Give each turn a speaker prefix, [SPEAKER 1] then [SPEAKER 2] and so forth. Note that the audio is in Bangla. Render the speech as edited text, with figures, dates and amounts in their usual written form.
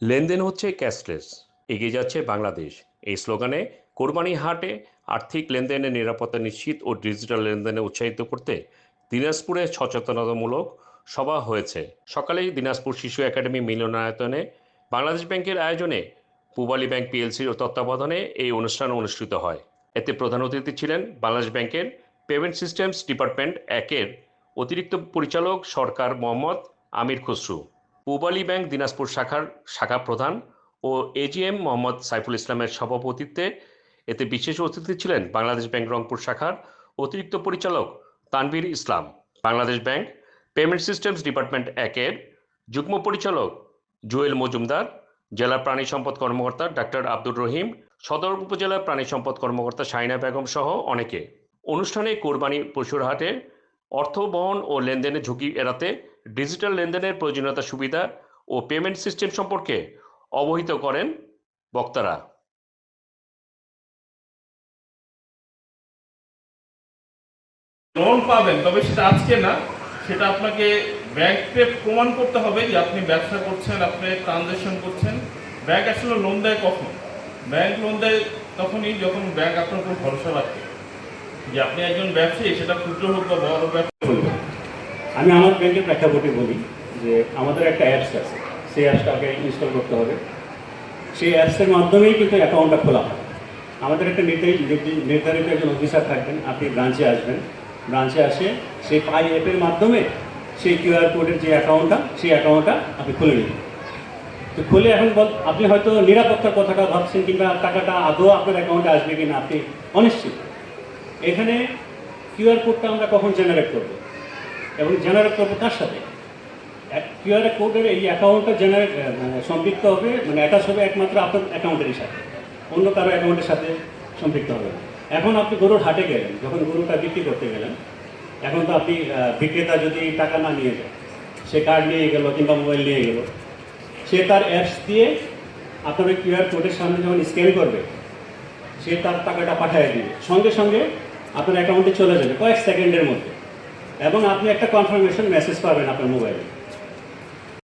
[SPEAKER 1] লেনদেন হচ্ছে ক্যাশলেস, এগিয়ে যাচ্ছে বাংলাদেশ। এই স্লোগানে কোরবানি হাটে আর্থিক লেনদেনের নিরাপত্তা নিশ্চিত ও ডিজিটাল লেনদেনে উৎসাহিত করতে দিনাজপুরে সচেতনতামূলক সভা হয়েছে। সকালেই দিনাজপুর শিশু একাডেমি মিলনায়তনে বাংলাদেশ ব্যাংকের আয়োজনে পূবালী ব্যাংক পিএলসির তত্ত্বাবধানে এই অনুষ্ঠান অনুষ্ঠিত হয়। এতে প্রধান অতিথি ছিলেন বাংলাদেশ ব্যাংকের পেমেন্ট সিস্টেমস ডিপার্টমেন্ট একের অতিরিক্ত পরিচালক সরকার মোহাম্মদ আমির খসরু, পূবালী ব্যাংক দিনাজপুর শাখা প্রধান ও এজিএম মোহাম্মদ সাইফুল ইসলামের সভাপতিত্বে। এতে বিশেষ অতিথি ছিলেন বাংলাদেশ ব্যাংক রংপুর শাখার অতিরিক্ত পরিচালক Tanvir Islam, Bangladesh bank payment systems department একের যুগ্ম পরিচালক জুয়েল মজুমদার, জেলা প্রাণী সম্পদ কর্মকর্তা ডাক্তার আব্দুর রহিম, সদর উপজেলা প্রাণী সম্পদ কর্মকর্তা শাহিনা বেগম সহ অনেকে। অনুষ্ঠানে কোরবানি পশুর হাটে অর্থ বহন ও লেনদেনের ঝুঁকি এড়াতে ডিজিটাল লেনদেনের প্রয়োজনীয়তা, সুবিধা ও পেমেন্ট সিস্টেম সম্পর্কে অবহিত করেন বক্তারা।
[SPEAKER 2] লোন পাবেন, তবে সেটা আজকে না, সেটা আপনাকে ব্যাংকে প্রমাণ করতে হবে যে আপনি ব্যবসা করছেন, আপনি ট্রানজ্যাকশন করছেন। ব্যাংক আসলে লোন দেয় কখন? ব্যাংক লোন দেয় তখনই যখন ব্যাংক আপনার উপর ভরসা রাখে যে আপনি একজন ব্যবসায়ী, সেটা ক্ষুদ্র হোক বা বড় ব্যবসা।
[SPEAKER 3] আমি আমার ব্যাংকের প্রেক্ষাপটে বলি যে আমাদের একটা অ্যাপস আছে, সেই অ্যাপসটাকে ইনস্টল করতে হবে। সেই অ্যাপসের মাধ্যমেই কিন্তু অ্যাকাউন্টটা খোলা হয়। আমাদের একটা নির্ধারিত একজন অফিসার থাকবেন, আপনি ব্রাঞ্চে আসবেন, ব্রাঞ্চে আসে সেই পাই অ্যাপের মাধ্যমে সেই কিউআর কোডের যে অ্যাকাউন্টটা, সেই অ্যাকাউন্টটা আপনি খুলে নেবেন। তো খুলে এখন আপনি হয়তো নিরাপত্তার কথাটা ভাবছেন, কিংবা টাকাটা আদৌ আপনার অ্যাকাউন্টে আসবে কিনা আপনি অনিশ্চিত। এখানে কিউআর কোডটা আমরা কখন জেনারেট করবো এবং জেনারেট করবো কার সাথে? কিউআর কোডের এই অ্যাকাউন্টটা সম্পৃক্ত হবে, অ্যাটাচ হবে একমাত্র আপনার অ্যাকাউন্টেরই সাথে, অন্য কারো অ্যাকাউন্টের সাথে সম্পৃক্ত হবে না। এখন আপনি গরুর হাটে গেলেন, যখন গরুটা বিক্রি করতে গেলেন, এখন তো আপনি বিক্রেতা যদি টাকা না নিয়ে যায়, সে কার্ড নিয়ে গেল কিংবা মোবাইল নিয়ে গেল, সে তার অ্যাপস দিয়ে আপনার ওই কিউআর কোডের সামনে যখন স্ক্যান করবে, সে তার টাকাটা পাঠিয়ে দিবে, সঙ্গে সঙ্গে আপনার অ্যাকাউন্টে চলে যাবে কয়েক সেকেন্ডের মধ্যে, এবং আপনি একটা কনফার্মেশন মেসেজ পাবেন আপনার মোবাইলে।